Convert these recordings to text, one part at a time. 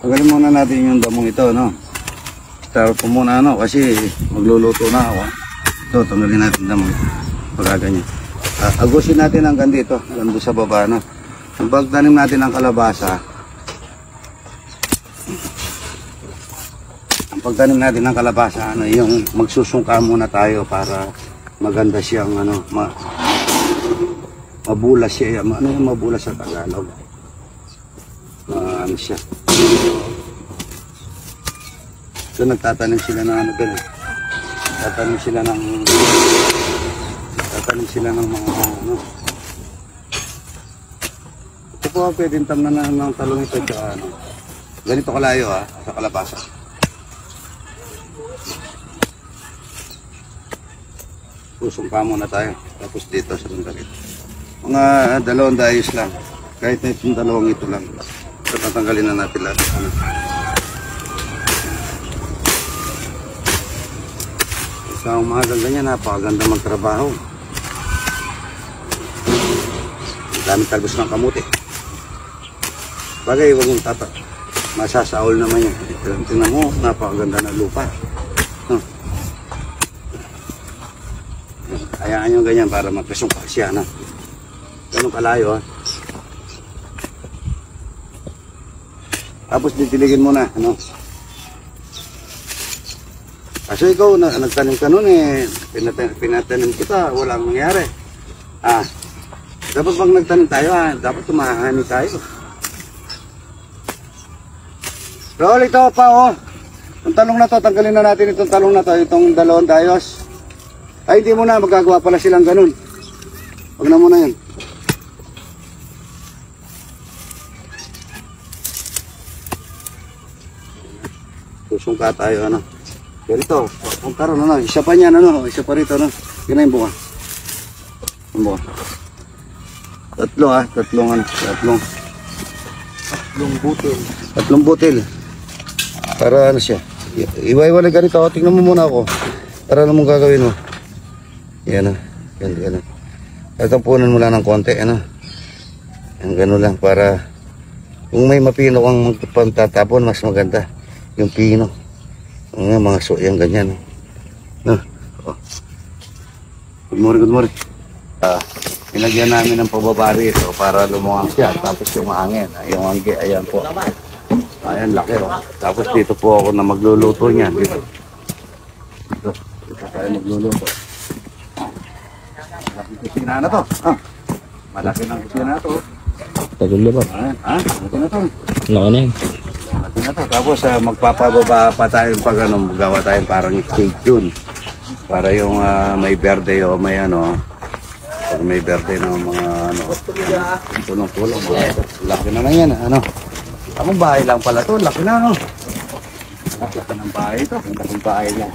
Tagalin muna natin yung damong ito, no? Start po muna, no? Kasi magluluto na ako. Ito, tanggalin natin yung damong ito. Pagka ganyan. Agusin natin hanggang dito, hanggang doon sa baba, no? Ang pagtanim natin ng kalabasa, ano, yung magsusungka muna tayo para maganda siyang, ano, mabulas siya. Ano yung mabulas sa Tagalog? Ano siya? So, nagtatanim sila ng ano doon. Tatanim sila ng mga ano. Ito po pwedeng tamnan ng talong ito tsaka ano. Ganito kalayo sa kalabasa. Pusungka muna tayo. Tapos dito sa sandali. Mga 2 dayos lang. Kahit na itong 2 ito lang. So, tatanggalin na natin lahat. Ano. Sa umaga ganyan, napakaganda magtrabaho. Ang dami talbos ng kamuti. Bagay, huwag mong masasaol naman yan. Tingnan mo, napakaganda na lupa. Hayaan nyo ganyan para magkasungka siya. Ganun kalayo. Tapos ditiligin mo na. Ano? Kasi ikaw, nagtanim ka nun pinatanim kita, walang nangyari. Dapat pag nagtanim tayo, dapat tumahani tayo. Rol, ito pa, Itong talong na to, tanggalin na natin itong talong na to, itong 2 dayos. Ay, hindi mo na, magagawa pala silang ganun. Huwag na muna yun. Susungka tayo, ano. Ganito, kung karoon, isa pa niyan, isa pa rito, Yun na yung bunga. Yung bunga. Tatlong butil. Para ano siya. Iwa-iwalay ganito, tingnan mo muna ako. Para ano mong gagawin mo. Yan, yan. Tatampunan mo lang ng konti, Ang gano'n lang, para kung may mapino kang pagtatapon, mas maganda. Yung pino. Mga soyang ganyan. Good morning. Ilagyan namin ng pababari ito para lumuwang siya. Tapos yung hangin. Yung anggi, ayan po. Ayan, laki. Tapos dito po ako na magluluto niya. Dito tayo magluluto. Malaking kusina na to. Malaki ng kusina na to. Tagal na ba? Malaki na to. Laki na yun. Tapos magpapababa pa tayo pag magawa tayo parang cake yun. Para yung may birthday o may pag may birthday ng mga tulong-tulong. Laki na lang yan. Ang bahay lang pala to, laki na Laki ng bahay ito. Laking bahay lang.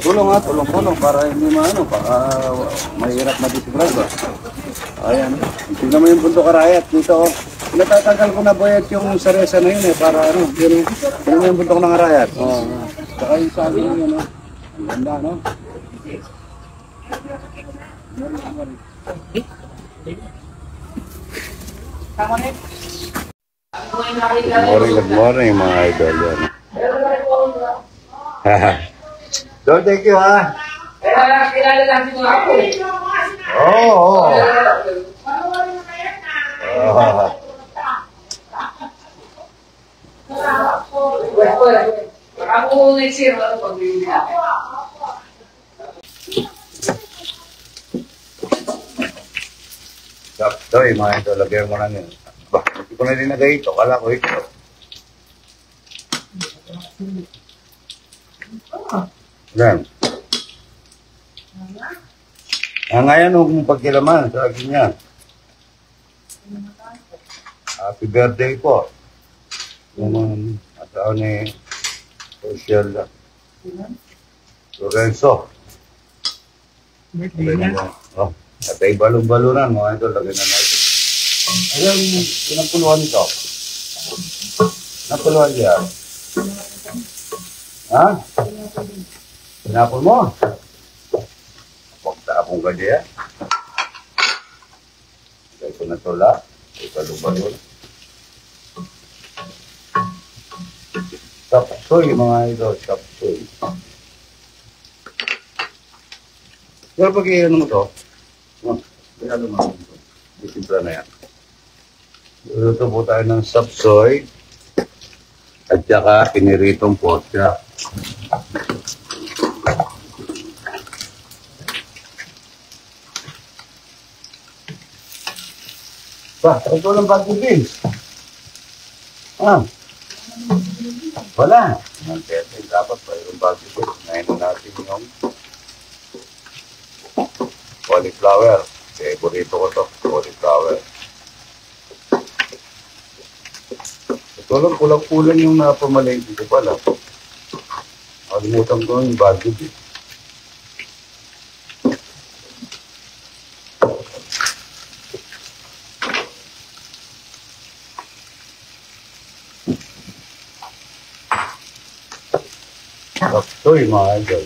Tulong-tulong para hindi baka mahirap madisgrad Ayan. Tingnan mo yung bundok Arayat dito. Natatanggal ko na boyet yung saresa na yun para yun yung bundok ng Arayat. Saka yung sabi yun Ang ganda, Good morning mga idol. So, thank you Kilala lang mo ako Ako next year, pag-ibig ako. Ito mga ito, lagyan mo lang yun. Hindi ko na dinagay ito, kala ko ito. Yan. Ngayon, huwag mong pagkilaman sa akin yan. Happy birthday po. Yung asawa ni Social Lorenzo. Birthday niya. At ay balon-balunan mga ito, lagyan na natin. Ayan, pinagpuluhan ito. Napuluhan niya. Pinapul mo? Huwag tapong ka diya. Ito na tula. Ito balon-balun. Chapsoy, mga idol, chapsoy. Pero pag ano mo to, ano mo ito? Isimpla na yan. Luto po tayo ng chapsoy at saka piniritong pork. Ba, ito lang bagong beans. Ah, wala. Nang-testing dapat mayroong bagong beans. Ngayon na natin yung cauliflower. Favorito ko to, cauliflower. Ito lang, kulang-kulang yung napamalengke ko pala. Kalimutan ko yung bagong beans. Chapsoy, mga idol.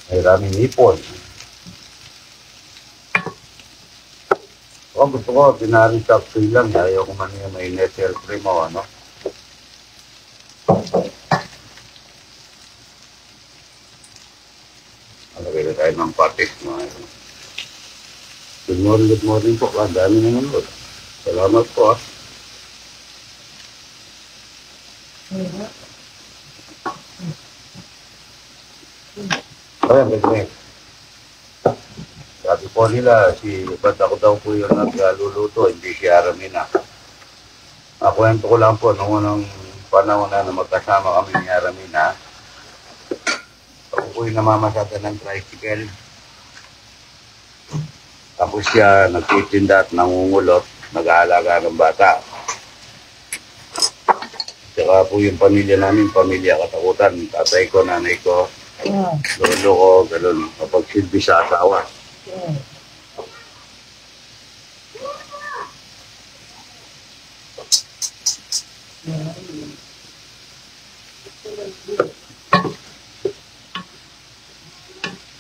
May raming ipon. Gusto ko, pinaring chapsoy lang. Ayaw ko man yung may nettle cream o ano. Alagay na tayo ng patis, mga idol. Good morning po. Ang dami na naman. Salamat po, ah. Ayan, ganyan. Sabi po nila, ba't ako daw po yung nagluluto, hindi si Aramina. Kwento ko lang po, noong unang panahon na magkasama kami ni Aramina, ako po yung namamasada ng tricycle. Tapos siya nagtitinda at nangungulot, nag-aalaga ng bata. Saka po yung pamilya namin, pamilya katakutan. Tatay ko, nanay ko, lolo ko, gano'n, mapagsilbi sa asawa.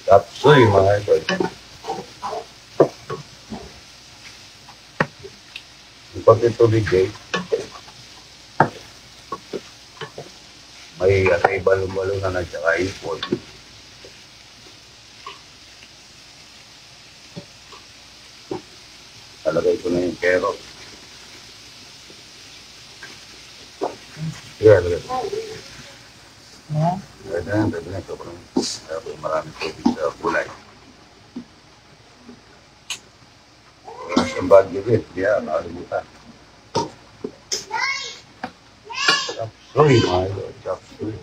Chapsoy, mga idol. Pati tubig eh, may balong-balong na nagsaka ipon. Talagay ko na yung carrot. Yeah, talagay ko. Pwede na. Sobrang maraming tubig sa gulay. Ang bagyo din, nakalimutan. Chapsoy, mga idol, chapsoy.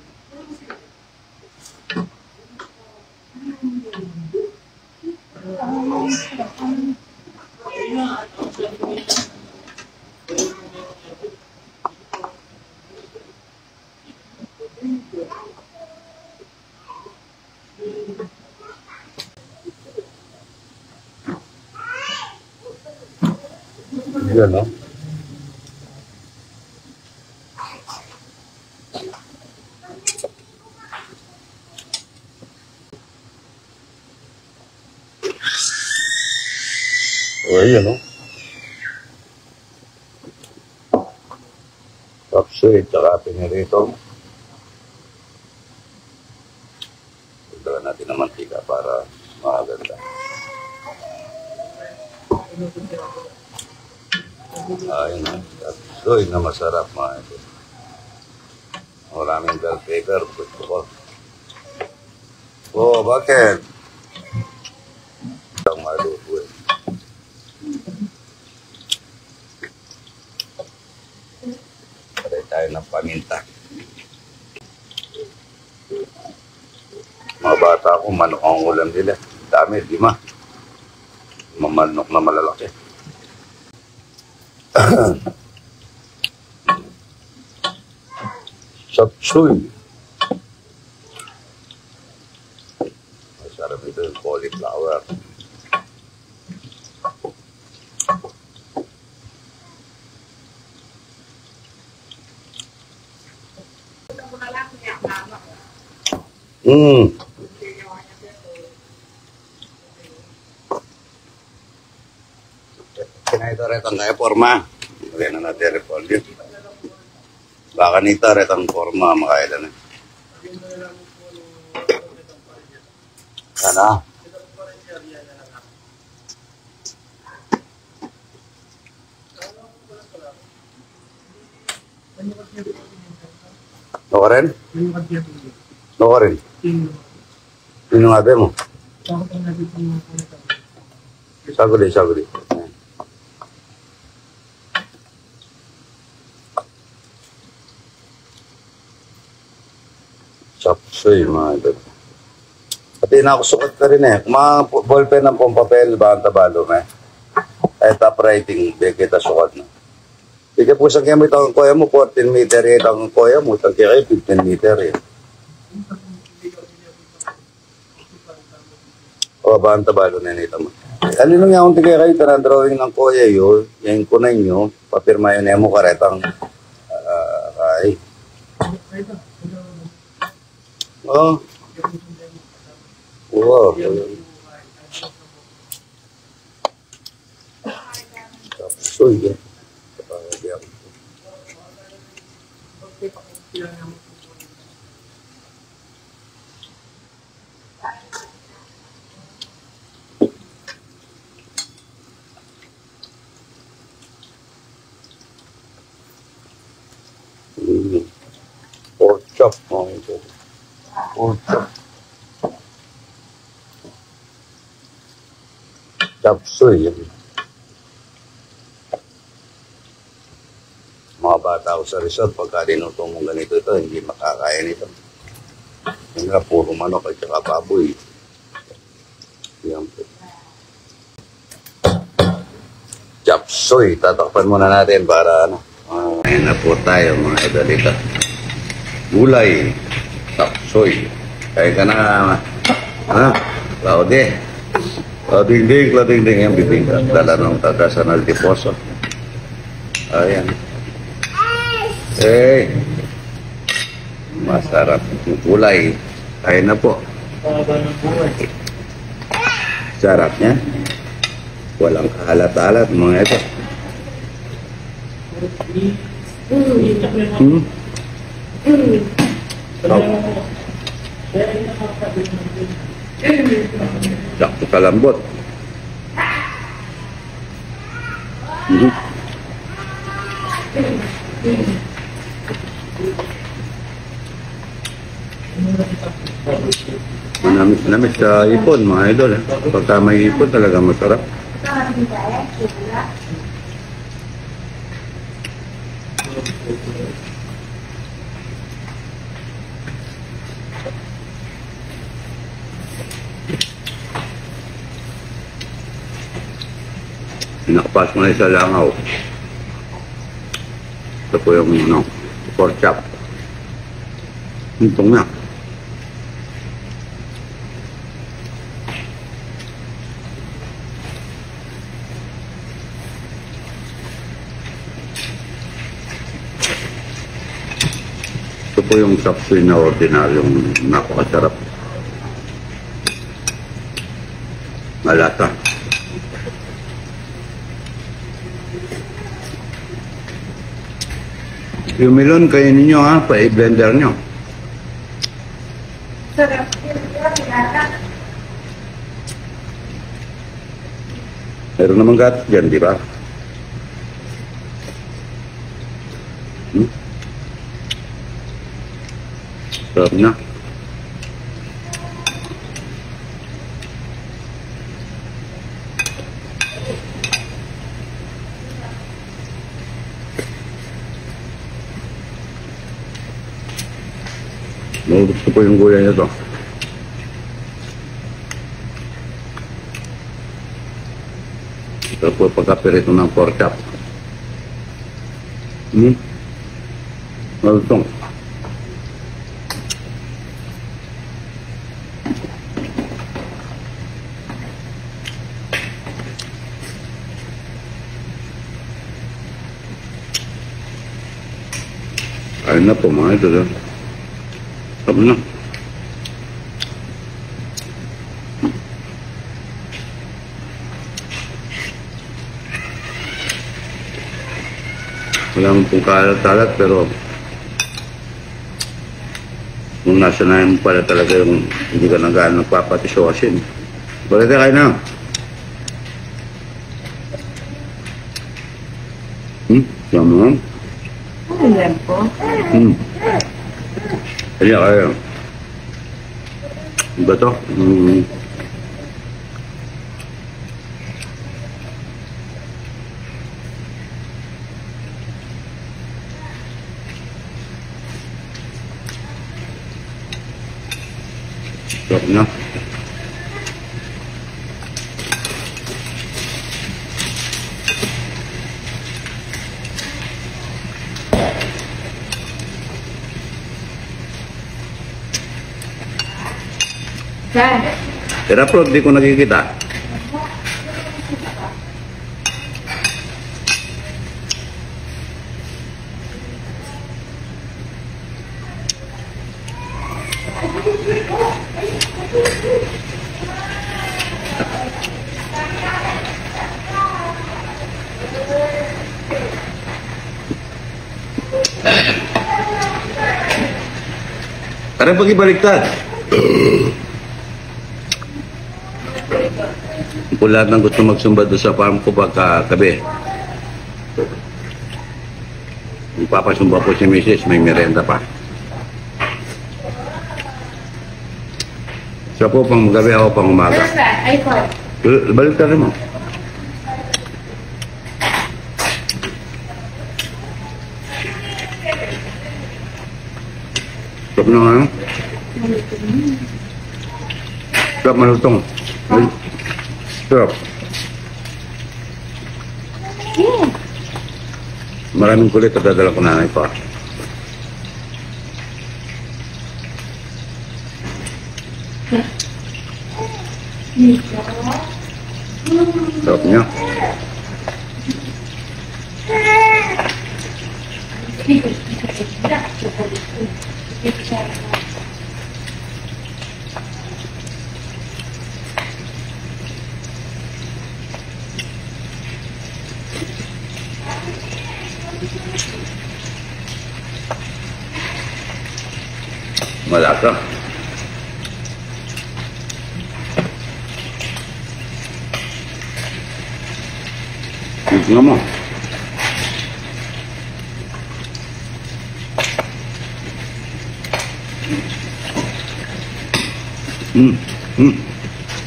Yan, no? O, yan, no? Chapsoy, tsaka pinirito. Pagdagan natin ng mantika para makaganda. Ayun na. Chapsoy na masarap, mga ito. Maraming bell pepper. Gusto ko. Oh, bakit? Ang maluto eh. Patay tayo ng paminta. Mga bata ko, manok ang ulam nila. Dami, 5. Mamanok na malalaki. Chapsoy. Masarap ito yung cauliflower. Ito retang kaya forma. Lagyan na natin repolyo. Baka nito retang forma makailan na. Ano? Noko rin? Noko rin? Sino nga mo? Saguli. Chapsoy, mga idol. Pati na ako sukat ka rin eh. Kung mga ballpen ng pampapel, ba ang tabalo, eh. Kahit uprighting, di kita sukat na. Di ka po sa gamit ang koya mo, 14 meter eh. Ang koya mo, tagkaya kayo, 15 meter eh. O, ba ang tabalo na nito mo. Alin lang yung tigay kayo, tanang drawing ng koya yun, yung kunay nyo, papirma yun mo karetang ay. Oh. Wow. So, yeah. Pork chop, mga ito. Pork chop. Chapsoy. Mga bata ko sa resort, pagka dinuto mong ganito ito, hindi makakaya nito. Yung nga, puro manok at saka baboy. Yan po. Chapsoy. Tatakpan muna natin para ano. Ayan na po tayo mga idol dito. Gulay. Chapsoy. Kaya ka na, ha? Claude. Clauding, yung bibingka. Dala ng taga San Altiposo. Ayan. Hey. Masarap yung gulay. Kaya na po. Sarap niya. Walang kahalat-alat mga ito. Sakto kalambot. Manamis sa ipon mga idol. Pagka may ipon talaga masarap. Nakpas mo na sa langaw. Ito po yung pork chop. Hintong na. Ito po yung chapsoy na ordinaryong napakasarap. Malata. Yung melon, kayo ninyo ha, pa-blender nyo. Meron naman gatas dyan, di ba? Sarap na. Gusto ko yung gulay na ito. Ito po pagkapirito ng pork chop. Malutong. Ayun na po mga ito. Sarap na. Wala mong pong kalat-talat, pero kung nasanayan mo pala talaga yung hindi ka na gaano nagpapatisyosin. Balik kayo na. Sama mo? Alam po. Kaya kayo. Iba to? Sarap na. Saan? Tira bro, di ko nakikita. Parang pag-ibaliktad. Kung lahat ng gusto magsumba doon sa farm ko pagkatabi. Magpapasumba po si Mrs. May merenda pa. Siya po pang gabi, ako pang umaga. Ano ba? iPhone. Baliktad mo. Sarap na nga. Sarap malutong. Sarap. Yeah. Maraming kulit at dadala ko nanay pa. Sarap niya. Malasa. Tingnan mo.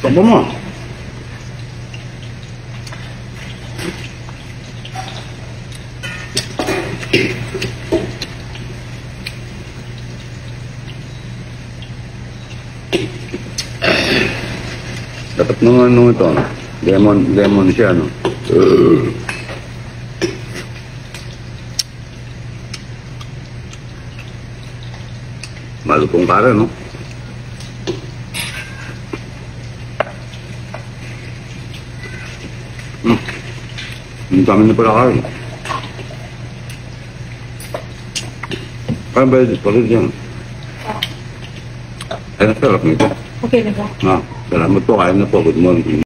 Tapa mo. Dapat nung ano ito, lemon siya, no? Malutong kara, no? Ang dami na pala kara. Kaya ba yun? Pagod yan. Ay, nasarap nito. Okay na ba? Salamat po. Kaya na po. Good morning.